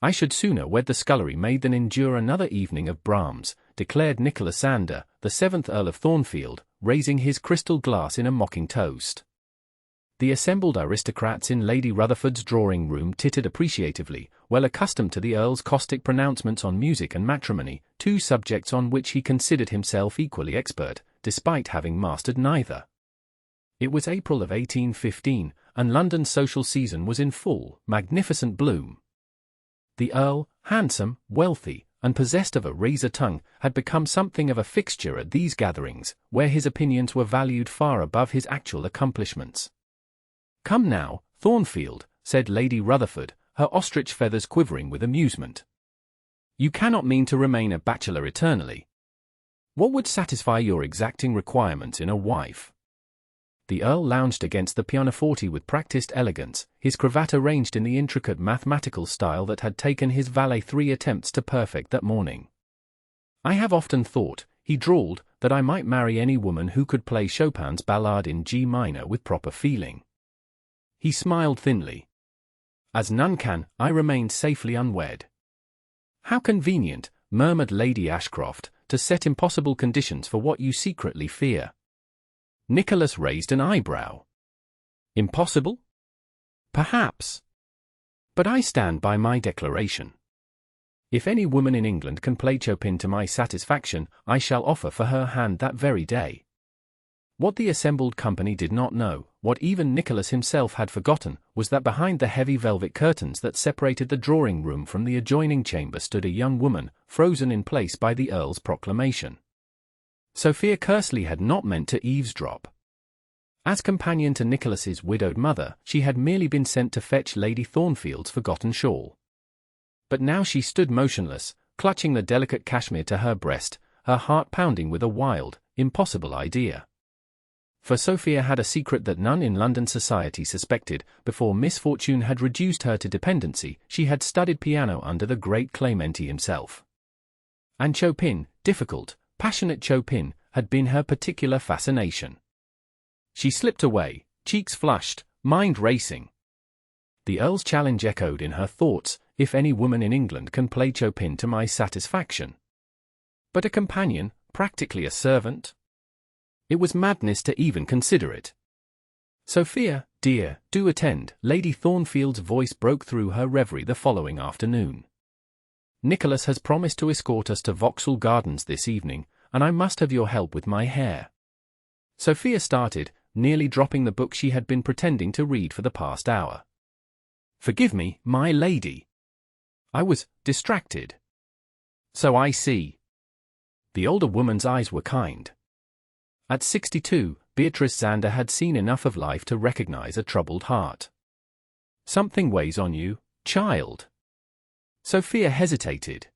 "I should sooner wed the scullery maid than endure another evening of Brahms," declared Nicholas Xander, the 7th Earl of Thornfield, raising his crystal glass in a mocking toast. The assembled aristocrats in Lady Rutherford's drawing-room tittered appreciatively, well accustomed to the Earl's caustic pronouncements on music and matrimony, two subjects on which he considered himself equally expert, despite having mastered neither. It was April of 1815, and London's social season was in full, magnificent bloom. The Earl, handsome, wealthy, and possessed of a razor tongue, had become something of a fixture at these gatherings, where his opinions were valued far above his actual accomplishments. "Come now, Thornfield," said Lady Rutherford, her ostrich feathers quivering with amusement. "You cannot mean to remain a bachelor eternally. What would satisfy your exacting requirements in a wife?" The Earl lounged against the pianoforte with practiced elegance, his cravat arranged in the intricate mathematical style that had taken his valet 3 attempts to perfect that morning. "I have often thought," he drawled, "that I might marry any woman who could play Chopin's Ballade in G minor with proper feeling." He smiled thinly. "As none can, I remained safely unwed." "How convenient," murmured Lady Ashcroft, "to set impossible conditions for what you secretly fear." Nicholas raised an eyebrow. "Impossible? Perhaps. But I stand by my declaration. If any woman in England can play Chopin to my satisfaction, I shall offer for her hand that very day." What the assembled company did not know, what even Nicholas himself had forgotten, was that behind the heavy velvet curtains that separated the drawing-room from the adjoining chamber stood a young woman, frozen in place by the Earl's proclamation. Sophia Kearsley had not meant to eavesdrop. As companion to Nicholas's widowed mother, she had merely been sent to fetch Lady Thornfield's forgotten shawl. But now she stood motionless, clutching the delicate cashmere to her breast, her heart pounding with a wild, impossible idea. For Sophia had a secret that none in London society suspected. Before misfortune had reduced her to dependency, she had studied piano under the great Clementi himself. And Chopin, difficult, passionate Chopin, had been her particular fascination. She slipped away, cheeks flushed, mind racing. The Earl's challenge echoed in her thoughts: "If any woman in England can play Chopin to my satisfaction." But a companion, practically a servant? It was madness to even consider it. "Sophia, dear, do attend," Lady Thornfield's voice broke through her reverie the following afternoon. "Nicholas has promised to escort us to Vauxhall Gardens this evening, and I must have your help with my hair." Sophia started, nearly dropping the book she had been pretending to read for the past hour. "Forgive me, my lady. I was distracted." "So I see." The older woman's eyes were kind. At 62, Beatrice Xander had seen enough of life to recognize a troubled heart. "Something weighs on you, child." Sophia hesitated.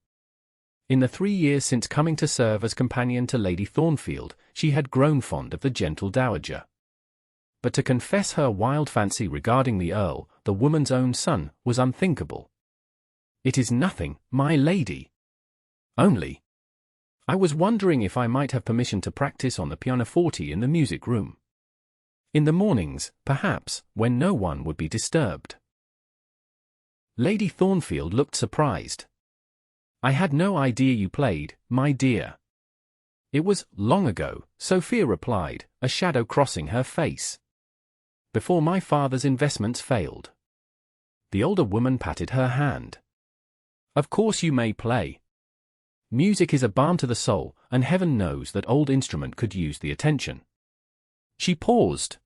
In the 3 years since coming to serve as companion to Lady Thornfield, she had grown fond of the gentle dowager. But to confess her wild fancy regarding the Earl, the woman's own son, was unthinkable. "It is nothing, my lady. Only I was wondering if I might have permission to practice on the pianoforte in the music room. In the mornings, perhaps, when no one would be disturbed." Lady Thornfield looked surprised. "I had no idea you played, my dear." "It was long ago," Sophia replied, a shadow crossing her face. "Before my father's investments failed." The older woman patted her hand. "Of course you may play. Music is a balm to the soul, and heaven knows that old instrument could use the attention." She paused.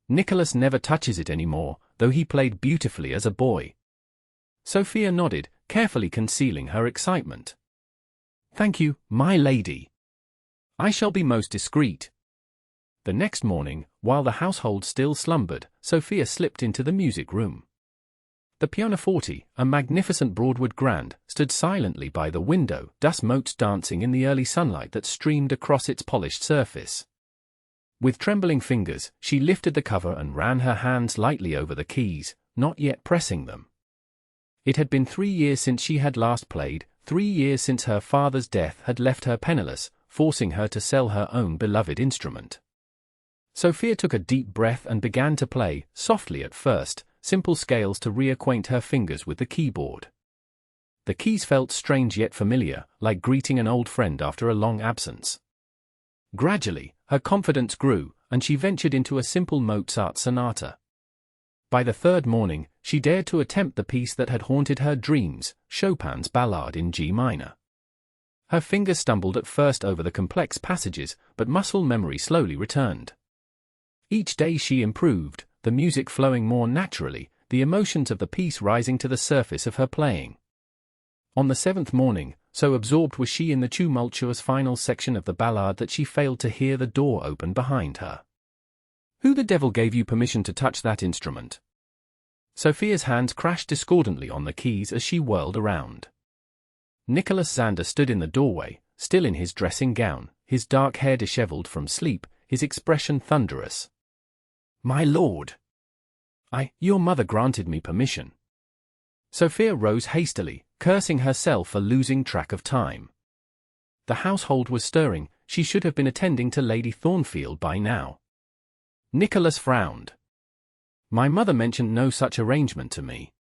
"Nicholas never touches it anymore, though he played beautifully as a boy." Sophia nodded, carefully concealing her excitement. "Thank you, my lady. I shall be most discreet." The next morning, while the household still slumbered, Sophia slipped into the music room. The pianoforte, a magnificent Broadwood grand, stood silently by the window, dust motes dancing in the early sunlight that streamed across its polished surface. With trembling fingers, she lifted the cover and ran her hands lightly over the keys, not yet pressing them. It had been 3 years since she had last played, 3 years since her father's death had left her penniless, forcing her to sell her own beloved instrument. Sophia took a deep breath and began to play, softly at first, simple scales to reacquaint her fingers with the keyboard. The keys felt strange yet familiar, like greeting an old friend after a long absence. Gradually, her confidence grew, and she ventured into a simple Mozart sonata. By the third morning, she dared to attempt the piece that had haunted her dreams, Chopin's Ballade in G minor. Her fingers stumbled at first over the complex passages, but muscle memory slowly returned. Each day she improved, the music flowing more naturally, the emotions of the piece rising to the surface of her playing. On the seventh morning, so absorbed was she in the tumultuous final section of the ballade that she failed to hear the door open behind her. "Who the devil gave you permission to touch that instrument?" Sophia's hands crashed discordantly on the keys as she whirled around. Nicholas Xander stood in the doorway, still in his dressing gown, his dark hair disheveled from sleep, his expression thunderous. "My lord! Your mother granted me permission." Sophia rose hastily, cursing herself for losing track of time. The household was stirring, she should have been attending to Lady Thornfield by now. Nicholas frowned. "My mother mentioned no such arrangement to me.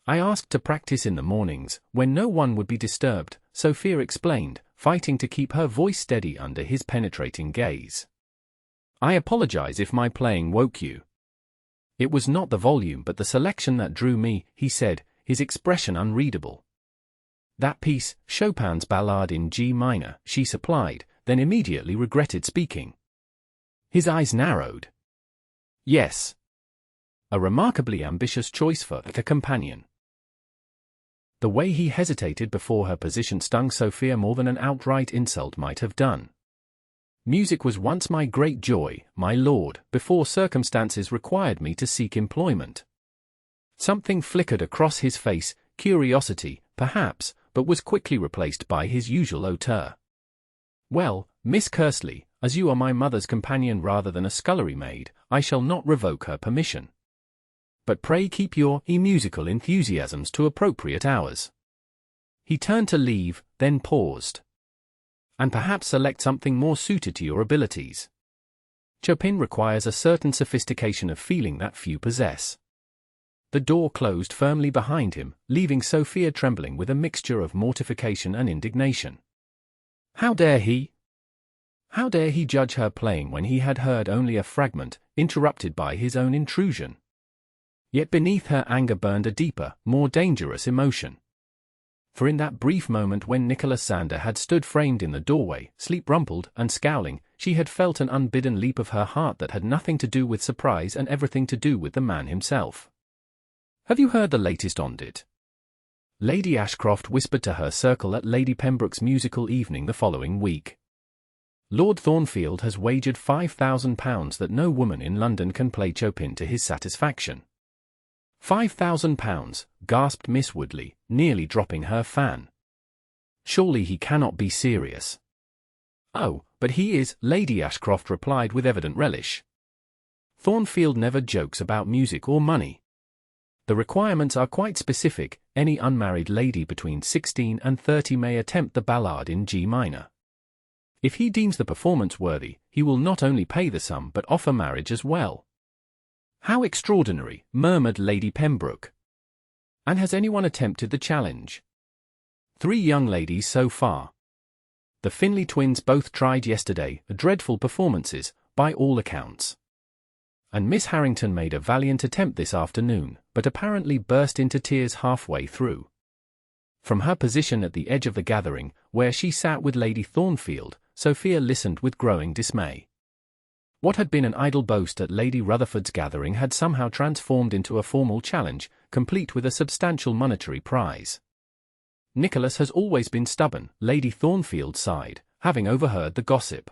I asked to practice in the mornings, when no one would be disturbed," Sophia explained, fighting to keep her voice steady under his penetrating gaze. "I apologize if my playing woke you." "It was not the volume but the selection that drew me," he said, his expression unreadable. "That piece, Chopin's Ballade in G minor," she supplied, then immediately regretted speaking. His eyes narrowed. "Yes. A remarkably ambitious choice for a companion." The way he hesitated before her position stung Sophia more than an outright insult might have done. "Music was once my great joy, my lord, before circumstances required me to seek employment." Something flickered across his face, curiosity, perhaps, but was quickly replaced by his usual hauteur. "Well, Miss Kearsley, as you are my mother's companion rather than a scullery maid, I shall not revoke her permission. But pray keep your musical enthusiasms to appropriate hours." He turned to leave, then paused. "And perhaps select something more suited to your abilities. Chopin requires a certain sophistication of feeling that few possess." The door closed firmly behind him, leaving Sophia trembling with a mixture of mortification and indignation. How dare he? How dare he judge her playing when he had heard only a fragment, interrupted by his own intrusion? Yet beneath her anger burned a deeper, more dangerous emotion. For in that brief moment when Nicholas Xander had stood framed in the doorway, sleep-rumpled and scowling, she had felt an unbidden leap of her heart that had nothing to do with surprise and everything to do with the man himself. "Have you heard the latest on it?" Lady Ashcroft whispered to her circle at Lady Pembroke's musical evening the following week. "Lord Thornfield has wagered £5,000 that no woman in London can play Chopin to his satisfaction." £5,000, gasped Miss Woodley, nearly dropping her fan. "Surely he cannot be serious." "Oh, but he is," Lady Ashcroft replied with evident relish. "Thornfield never jokes about music or money. The requirements are quite specific. Any unmarried lady between 16 and 30 may attempt the Ballade in G minor. If he deems the performance worthy, he will not only pay the sum but offer marriage as well." "How extraordinary," murmured Lady Pembroke. "And has anyone attempted the challenge?" "3 young ladies so far. The Finley twins both tried yesterday, dreadful performances, by all accounts. And Miss Harrington made a valiant attempt this afternoon, but apparently burst into tears halfway through." From her position at the edge of the gathering, where she sat with Lady Thornfield, Sophia listened with growing dismay. What had been an idle boast at Lady Rutherford's gathering had somehow transformed into a formal challenge, complete with a substantial monetary prize. "Nicholas has always been stubborn," Lady Thornfield sighed, having overheard the gossip.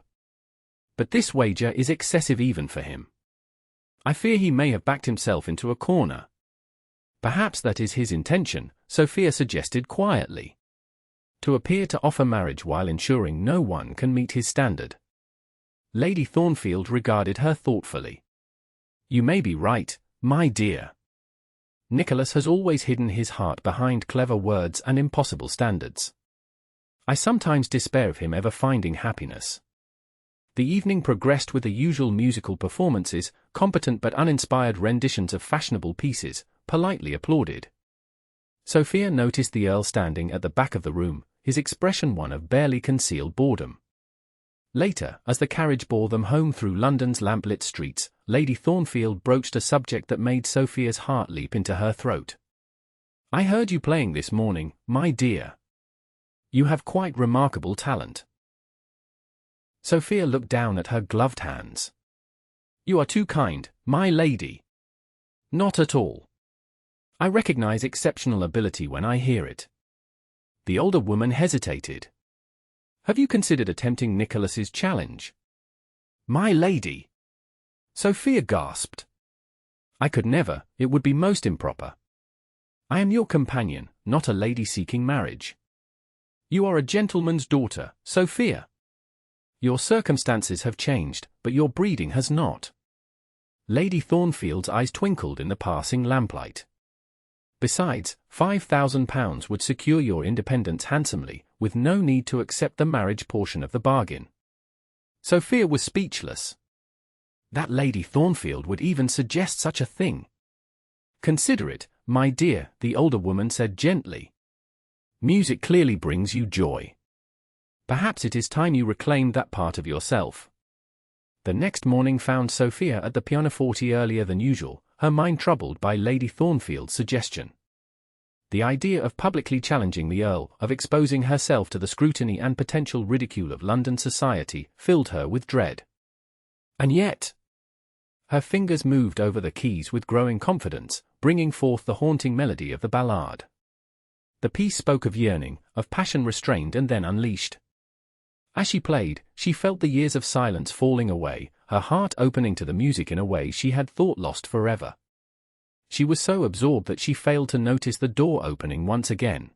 "But this wager is excessive even for him. I fear he may have backed himself into a corner." "Perhaps that is his intention," Sophia suggested quietly. "To appear to offer marriage while ensuring no one can meet his standard." Lady Thornfield regarded her thoughtfully. "You may be right, my dear. Nicholas has always hidden his heart behind clever words and impossible standards. I sometimes despair of him ever finding happiness." The evening progressed with the usual musical performances, competent but uninspired renditions of fashionable pieces, politely applauded. Sophia noticed the Earl standing at the back of the room, his expression one of barely concealed boredom. Later, as the carriage bore them home through London's lamplit streets, Lady Thornfield broached a subject that made Sophia's heart leap into her throat. "I heard you playing this morning, my dear. You have quite remarkable talent." Sophia looked down at her gloved hands. "You are too kind, my lady." "Not at all. I recognize exceptional ability when I hear it." The older woman hesitated. "Have you considered attempting Nicholas's challenge?" "My lady!" Sophia gasped. "I could never, it would be most improper. I am your companion, not a lady seeking marriage. You are a gentleman's daughter, Sophia. Your circumstances have changed, but your breeding has not." Lady Thornfield's eyes twinkled in the passing lamplight. "Besides, £5,000 would secure your independence handsomely, with no need to accept the marriage portion of the bargain." Sophia was speechless. That Lady Thornfield would even suggest such a thing. "Consider it, my dear," the older woman said gently. "Music clearly brings you joy. Perhaps it is time you reclaimed that part of yourself." The next morning found Sophia at the pianoforte earlier than usual, her mind troubled by Lady Thornfield's suggestion. The idea of publicly challenging the Earl, of exposing herself to the scrutiny and potential ridicule of London society, filled her with dread. And yet, her fingers moved over the keys with growing confidence, bringing forth the haunting melody of the Ballade. The piece spoke of yearning, of passion restrained and then unleashed. As she played, she felt the years of silence falling away, her heart opening to the music in a way she had thought lost forever. She was so absorbed that she failed to notice the door opening once again.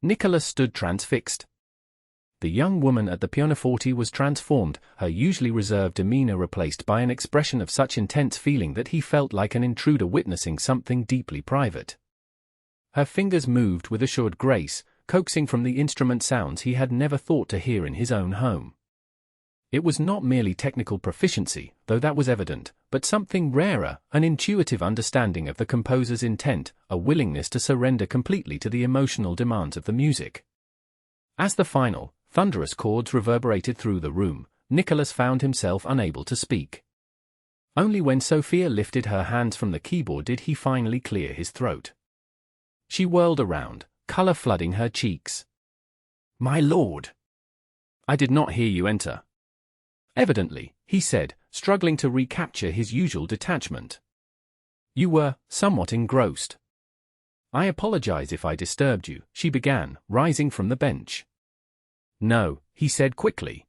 Nicholas stood transfixed. The young woman at the pianoforte was transformed, her usually reserved demeanor replaced by an expression of such intense feeling that he felt like an intruder witnessing something deeply private. Her fingers moved with assured grace, coaxing from the instrument sounds he had never thought to hear in his own home. It was not merely technical proficiency, though that was evident, but something rarer, an intuitive understanding of the composer's intent, a willingness to surrender completely to the emotional demands of the music. As the final, thunderous chords reverberated through the room, Nicholas found himself unable to speak. Only when Sophia lifted her hands from the keyboard did he finally clear his throat. She whirled around, color flooding her cheeks. "My lord! I did not hear you enter." "Evidently," he said, struggling to recapture his usual detachment. "You were somewhat engrossed." "I apologize if I disturbed you," she began, rising from the bench. "No," he said quickly.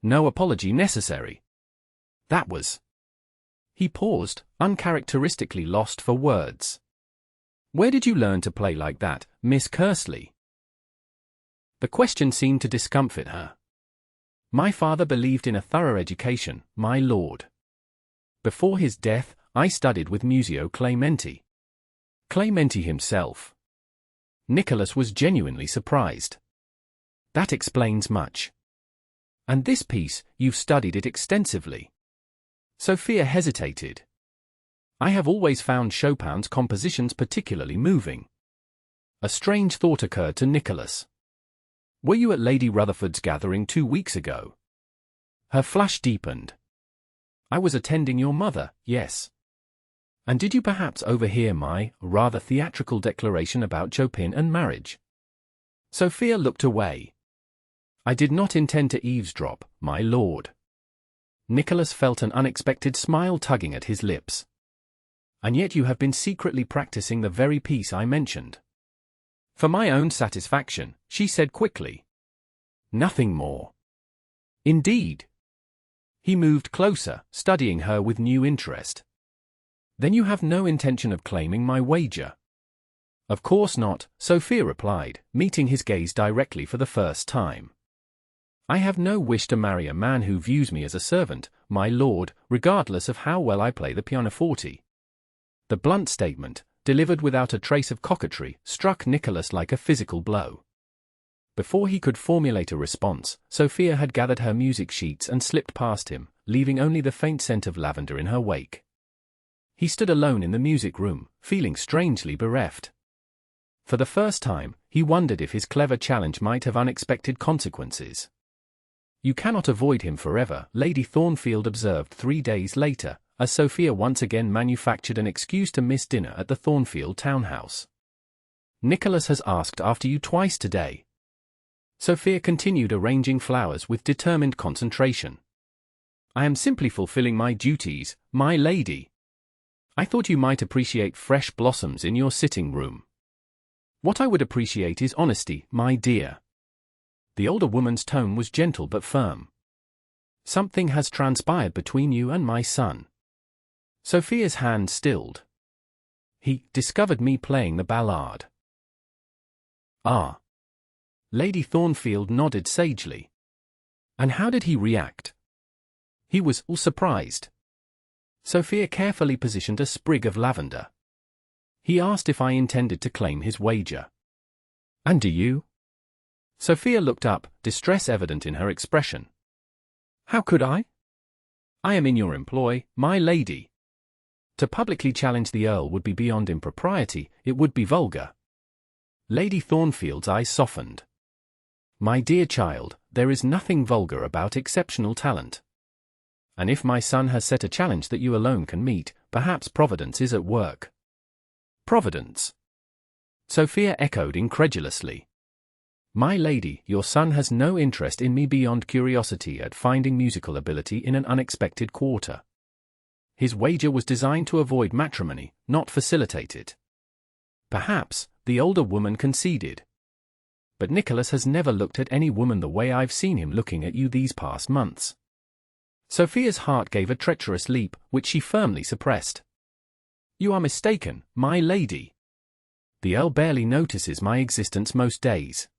"No apology necessary. That was—" He paused, uncharacteristically lost for words. "Where did you learn to play like that, Miss Kearsley?" The question seemed to discomfit her. "My father believed in a thorough education, my lord. Before his death, I studied with Muzio Clementi." Clementi himself. Nicholas was genuinely surprised. "That explains much. And this piece, you've studied it extensively." Sophia hesitated. "I have always found Chopin's compositions particularly moving." A strange thought occurred to Nicholas. "Were you at Lady Rutherford's gathering 2 weeks ago?" Her flush deepened. "I was attending your mother, yes." "And did you perhaps overhear my, rather theatrical declaration about Chopin and marriage?" Sophia looked away. "I did not intend to eavesdrop, my lord." Nicholas felt an unexpected smile tugging at his lips. "And yet you have been secretly practicing the very piece I mentioned." "For my own satisfaction," she said quickly. "Nothing more." "Indeed?" He moved closer, studying her with new interest. "Then you have no intention of claiming my wager?" "Of course not," Sophia replied, meeting his gaze directly for the first time. "I have no wish to marry a man who views me as a servant, my lord, regardless of how well I play the pianoforte." The blunt statement, delivered without a trace of coquetry, struck Nicholas like a physical blow. Before he could formulate a response, Sophia had gathered her music sheets and slipped past him, leaving only the faint scent of lavender in her wake. He stood alone in the music room, feeling strangely bereft. For the first time, he wondered if his clever challenge might have unexpected consequences. "You cannot avoid him forever," Lady Thornfield observed 3 days later, as Sophia once again manufactured an excuse to miss dinner at the Thornfield townhouse. "Nicholas has asked after you twice today." Sophia continued arranging flowers with determined concentration. "I am simply fulfilling my duties, my lady. I thought you might appreciate fresh blossoms in your sitting room." "What I would appreciate is honesty, my dear." The older woman's tone was gentle but firm. "Something has transpired between you and my son." Sophia's hand stilled. "He discovered me playing the Ballade." "Ah." Lady Thornfield nodded sagely. "And how did he react?" "He was surprised." Sophia carefully positioned a sprig of lavender. "He asked if I intended to claim his wager." "And do you?" Sophia looked up, distress evident in her expression. "How could I? I am in your employ, my lady. To publicly challenge the Earl would be beyond impropriety, it would be vulgar." Lady Thornfield's eyes softened. "My dear child, there is nothing vulgar about exceptional talent. And if my son has set a challenge that you alone can meet, perhaps Providence is at work." "Providence?" Sophia echoed incredulously. "My lady, your son has no interest in me beyond curiosity at finding musical ability in an unexpected quarter. His wager was designed to avoid matrimony, not facilitate it." "Perhaps," the older woman conceded. "But Nicholas has never looked at any woman the way I've seen him looking at you these past months." Sophia's heart gave a treacherous leap, which she firmly suppressed. "You are mistaken, my lady. The Earl barely notices my existence most days."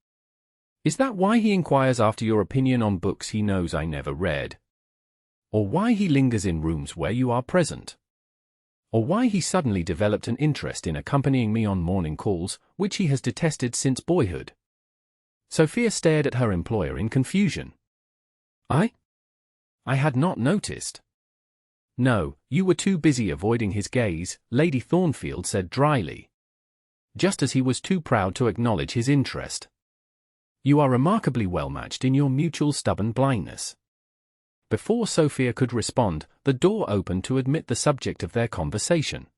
"Is that why he inquires after your opinion on books he knows I never read? Or why he lingers in rooms where you are present? Or why he suddenly developed an interest in accompanying me on morning calls, which he has detested since boyhood?" Sophia stared at her employer in confusion. I had not noticed." "No, you were too busy avoiding his gaze," Lady Thornfield said dryly. "Just as he was too proud to acknowledge his interest. You are remarkably well matched in your mutual stubborn blindness." Before Sophia could respond, the door opened to admit the subject of their conversation.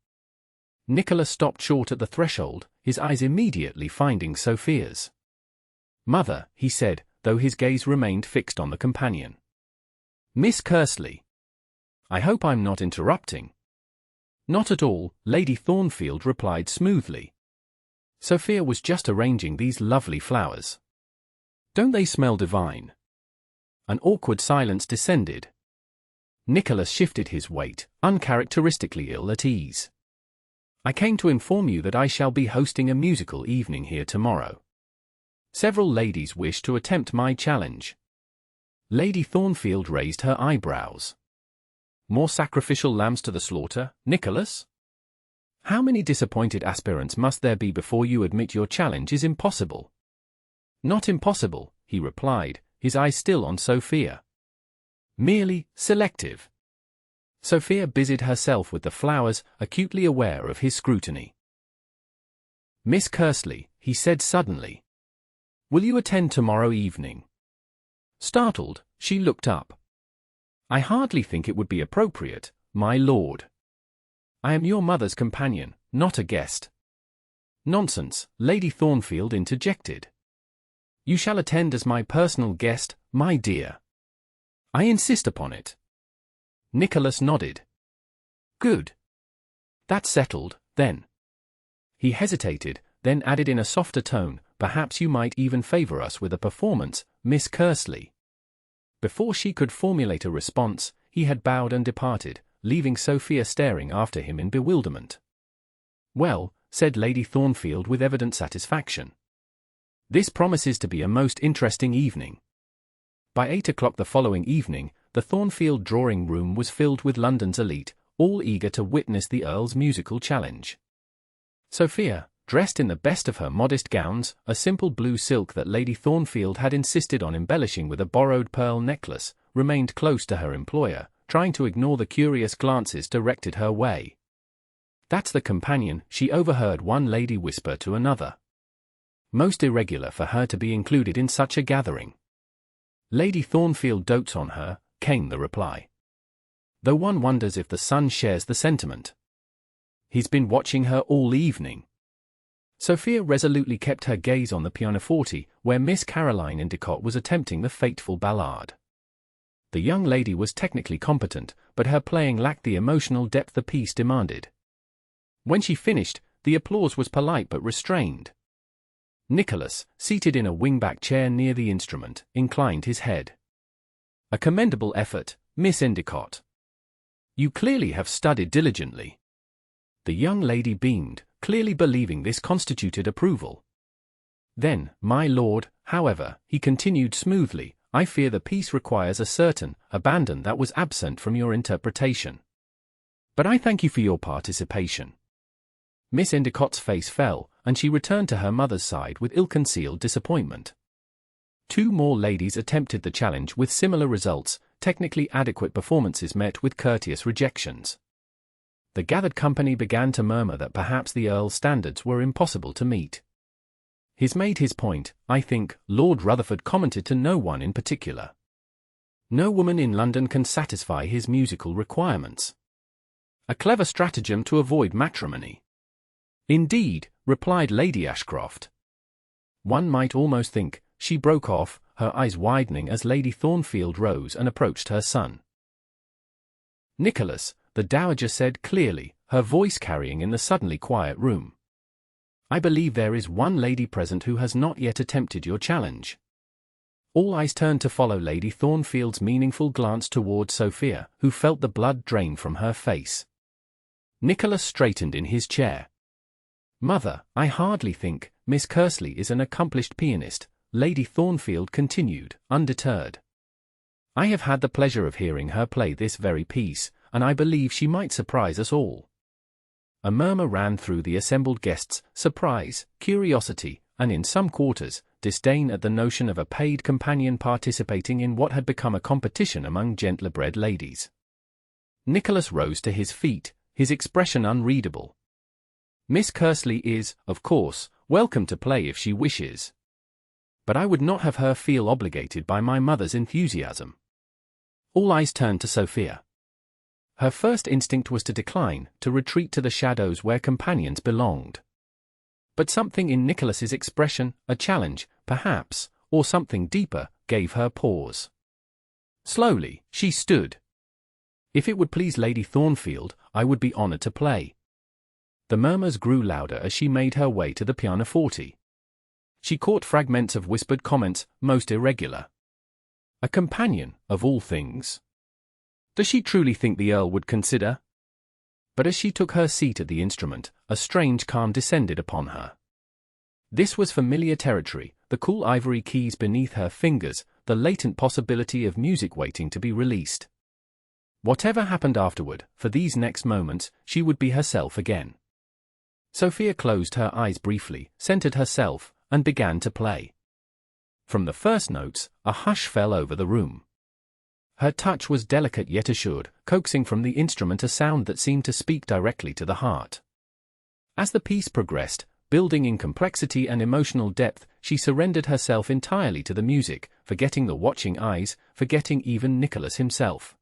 Nicholas stopped short at the threshold, his eyes immediately finding Sophia's. "Mother," he said, though his gaze remained fixed on the companion. "Miss Kearsley. I hope I'm not interrupting." "Not at all," Lady Thornfield replied smoothly. "Sophia was just arranging these lovely flowers. Don't they smell divine?" An awkward silence descended. Nicholas shifted his weight, uncharacteristically ill at ease. "I came to inform you that I shall be hosting a musical evening here tomorrow. Several ladies wish to attempt my challenge." Lady Thornfield raised her eyebrows. "More sacrificial lambs to the slaughter, Nicholas? How many disappointed aspirants must there be before you admit your challenge is impossible?" "Not impossible," he replied, his eyes still on Sophia. "Merely selective." Sophia busied herself with the flowers, acutely aware of his scrutiny. "Miss Kearsley," he said suddenly, "will you attend tomorrow evening?" Startled, she looked up. "I hardly think it would be appropriate, my lord. I am your mother's companion, not a guest." "Nonsense," Lady Thornfield interjected. "You shall attend as my personal guest, my dear. I insist upon it." Nicholas nodded. "Good. That's settled, then." He hesitated, then added in a softer tone, "Perhaps you might even favor us with a performance, Miss Kearsley." Before she could formulate a response, he had bowed and departed, leaving Sophia staring after him in bewilderment. "Well," said Lady Thornfield with evident satisfaction. "This promises to be a most interesting evening." By 8 o'clock the following evening, the Thornfield drawing-room was filled with London's elite, all eager to witness the Earl's musical challenge. Sophia, dressed in the best of her modest gowns, a simple blue silk that Lady Thornfield had insisted on embellishing with a borrowed pearl necklace, remained close to her employer, trying to ignore the curious glances directed her way. "That's the companion," she overheard one lady whisper to another. Most irregular for her to be included in such a gathering. Lady Thornfield dotes on her, came the reply. Though one wonders if the son shares the sentiment. He's been watching her all evening. Sophia resolutely kept her gaze on the pianoforte, where Miss Caroline Endicott was attempting the fateful ballade. The young lady was technically competent, but her playing lacked the emotional depth the piece demanded. When she finished, the applause was polite but restrained. Nicholas, seated in a wing-back chair near the instrument, inclined his head. A commendable effort, Miss Endicott. You clearly have studied diligently. The young lady beamed, clearly believing this constituted approval. Then, my lord, however, he continued smoothly, I fear the piece requires a certain abandon that was absent from your interpretation. But I thank you for your participation. Miss Endicott's face fell, and she returned to her mother's side with ill-concealed disappointment. Two more ladies attempted the challenge with similar results, technically adequate performances met with courteous rejections. The gathered company began to murmur that perhaps the Earl's standards were impossible to meet. He's made his point, I think, Lord Rutherford commented to no one in particular. No woman in London can satisfy his musical requirements. A clever stratagem to avoid matrimony. Indeed, replied Lady Ashcroft. One might almost think, she broke off, her eyes widening as Lady Thornfield rose and approached her son. Nicholas, the dowager said clearly, her voice carrying in the suddenly quiet room. I believe there is one lady present who has not yet attempted your challenge. All eyes turned to follow Lady Thornfield's meaningful glance toward Sophia, who felt the blood drain from her face. Nicholas straightened in his chair. Mother, I hardly think Miss Kearsley is an accomplished pianist, Lady Thornfield continued, undeterred. I have had the pleasure of hearing her play this very piece, and I believe she might surprise us all. A murmur ran through the assembled guests, surprise, curiosity, and in some quarters, disdain at the notion of a paid companion participating in what had become a competition among gentler-bred ladies. Nicholas rose to his feet, his expression unreadable. Miss Kearsley is, of course, welcome to play if she wishes. But I would not have her feel obligated by my mother's enthusiasm. All eyes turned to Sophia. Her first instinct was to decline, to retreat to the shadows where companions belonged. But something in Nicholas's expression, a challenge, perhaps, or something deeper, gave her pause. Slowly, she stood. If it would please Lady Thornfield, I would be honored to play. The murmurs grew louder as she made her way to the pianoforte. She caught fragments of whispered comments, most irregular. A companion, of all things. Does she truly think the Earl would consider? But as she took her seat at the instrument, a strange calm descended upon her. This was familiar territory, the cool ivory keys beneath her fingers, the latent possibility of music waiting to be released. Whatever happened afterward, for these next moments, she would be herself again. Sophia closed her eyes briefly, centered herself, and began to play. From the first notes, a hush fell over the room. Her touch was delicate yet assured, coaxing from the instrument a sound that seemed to speak directly to the heart. As the piece progressed, building in complexity and emotional depth, she surrendered herself entirely to the music, forgetting the watching eyes, forgetting even Nicholas himself.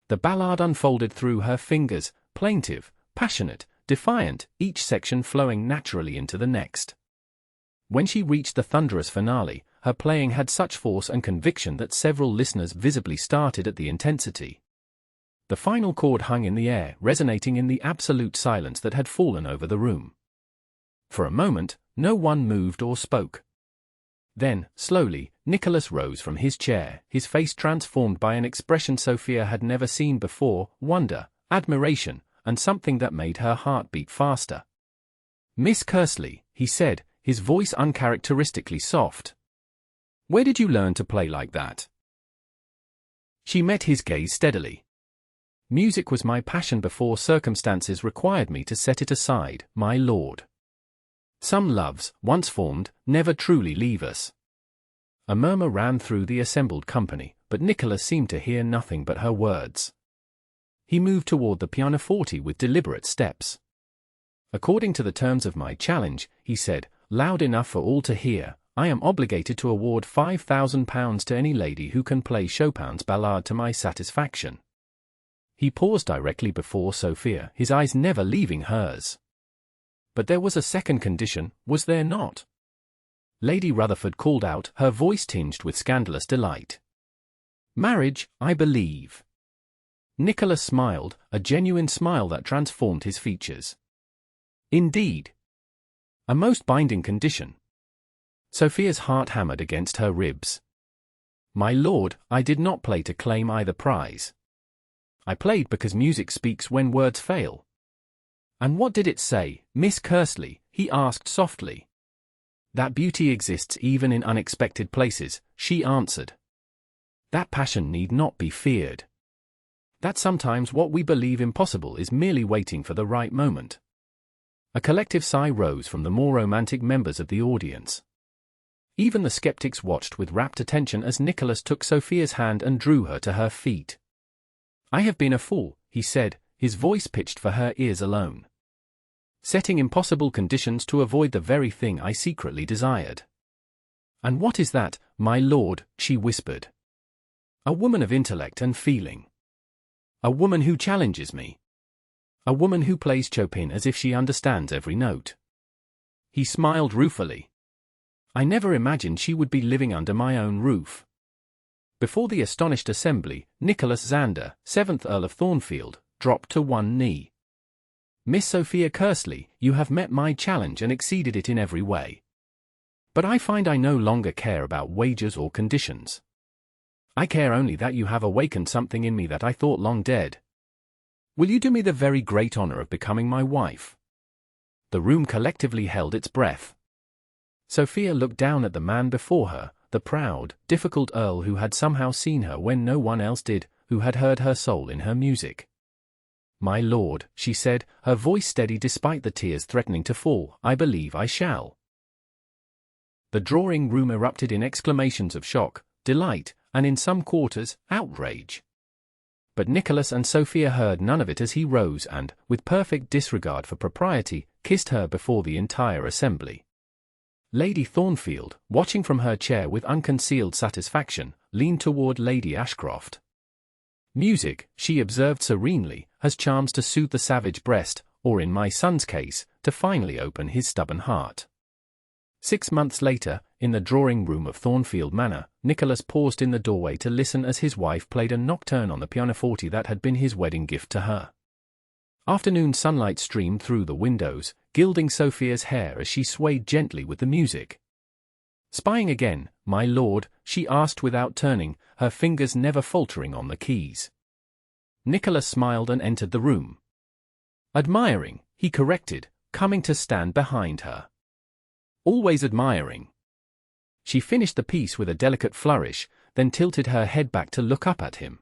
The ballade unfolded through her fingers, plaintive, passionate, defiant, each section flowing naturally into the next. When she reached the thunderous finale, her playing had such force and conviction that several listeners visibly started at the intensity. The final chord hung in the air, resonating in the absolute silence that had fallen over the room. For a moment, no one moved or spoke. Then, slowly, Nicholas rose from his chair, his face transformed by an expression Sophia had never seen before, wonder, admiration, and something that made her heart beat faster. Miss Kearsley, he said, his voice uncharacteristically soft. Where did you learn to play like that? She met his gaze steadily. Music was my passion before circumstances required me to set it aside, my lord. Some loves, once formed, never truly leave us. A murmur ran through the assembled company, but Nicholas seemed to hear nothing but her words. He moved toward the pianoforte with deliberate steps. According to the terms of my challenge, he said, loud enough for all to hear, I am obligated to award £5,000 to any lady who can play Chopin's Ballade to my satisfaction." He paused directly before Sophia, his eyes never leaving hers. But there was a second condition, was there not? Lady Rutherford called out, her voice tinged with scandalous delight. "Marriage, I believe." Nicholas smiled, a genuine smile that transformed his features. "Indeed. A most binding condition." Sophia's heart hammered against her ribs. "My lord, I did not play to claim either prize. I played because music speaks when words fail." "And what did it say, Miss Kearsley?" he asked softly. "That beauty exists even in unexpected places," she answered. "That passion need not be feared. That sometimes what we believe impossible is merely waiting for the right moment." A collective sigh rose from the more romantic members of the audience. Even the skeptics watched with rapt attention as Nicholas took Sophia's hand and drew her to her feet. "I have been a fool," he said, his voice pitched for her ears alone. "Setting impossible conditions to avoid the very thing I secretly desired." "And what is that, my lord?" she whispered. "A woman of intellect and feeling. A woman who challenges me. A woman who plays Chopin as if she understands every note." He smiled ruefully. "I never imagined she would be living under my own roof." Before the astonished assembly, Nicholas Xander, 7th Earl of Thornfield, dropped to one knee. "Miss Sophia Kearsley, you have met my challenge and exceeded it in every way. But I find I no longer care about wages or conditions. I care only that you have awakened something in me that I thought long dead. Will you do me the very great honor of becoming my wife?" The room collectively held its breath. Sophia looked down at the man before her, the proud, difficult Earl who had somehow seen her when no one else did, who had heard her soul in her music. "My lord," she said, her voice steady despite the tears threatening to fall, "I believe I shall." The drawing room erupted in exclamations of shock, delight, and in some quarters, outrage. But Nicholas and Sophia heard none of it as he rose and, with perfect disregard for propriety, kissed her before the entire assembly. Lady Thornfield, watching from her chair with unconcealed satisfaction, leaned toward Lady Ashcroft. "Music," she observed serenely, "has charms to soothe the savage breast, or in my son's case, to finally open his stubborn heart." 6 months later, in the drawing-room of Thornfield Manor, Nicholas paused in the doorway to listen as his wife played a nocturne on the pianoforte that had been his wedding gift to her. Afternoon sunlight streamed through the windows, gilding Sophia's hair as she swayed gently with the music. "Spying again, my lord?" she asked without turning, her fingers never faltering on the keys. Nicholas smiled and entered the room. "Admiring," he corrected, coming to stand behind her. "Always admiring." She finished the piece with a delicate flourish, then tilted her head back to look up at him.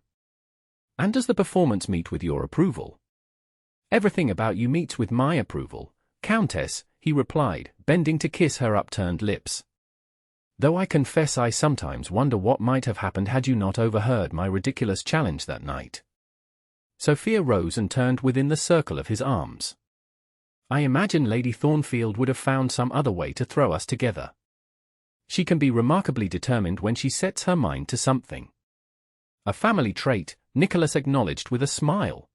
"And does the performance meet with your approval?" "Everything about you meets with my approval, Countess," he replied, bending to kiss her upturned lips. "Though I confess I sometimes wonder what might have happened had you not overheard my ridiculous challenge that night." Sophia rose and turned within the circle of his arms. "I imagine Lady Thornfield would have found some other way to throw us together. She can be remarkably determined when she sets her mind to something." "A family trait," Nicholas acknowledged with a smile.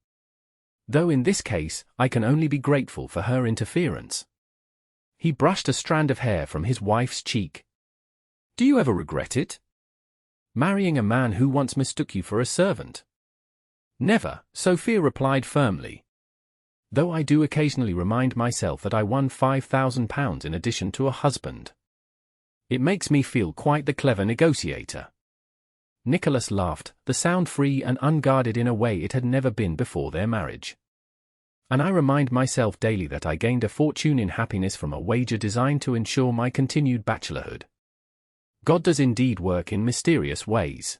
"Though in this case, I can only be grateful for her interference." He brushed a strand of hair from his wife's cheek. "Do you ever regret it? Marrying a man who once mistook you for a servant?" "Never," Sophia replied firmly. "Though I do occasionally remind myself that I won £5,000 in addition to a husband. It makes me feel quite the clever negotiator." Nicholas laughed, the sound free and unguarded in a way it had never been before their marriage. "And I remind myself daily that I gained a fortune in happiness from a wager designed to ensure my continued bachelorhood. God does indeed work in mysterious ways."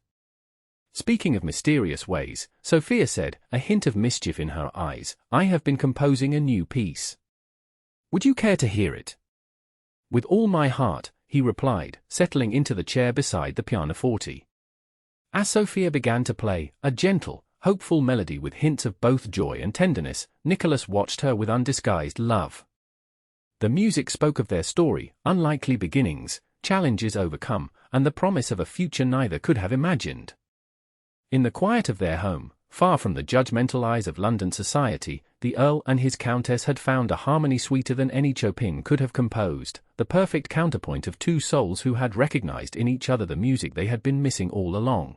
Speaking of mysterious ways, Sophia said, a hint of mischief in her eyes, "I have been composing a new piece. Would you care to hear it?" "With all my heart," he replied, settling into the chair beside the pianoforte. As Sophia began to play, a gentle, hopeful melody with hints of both joy and tenderness, Nicholas watched her with undisguised love. The music spoke of their story, unlikely beginnings, challenges overcome, and the promise of a future neither could have imagined. In the quiet of their home, far from the judgmental eyes of London society, the Earl and his Countess had found a harmony sweeter than any Chopin could have composed, the perfect counterpoint of two souls who had recognized in each other the music they had been missing all along.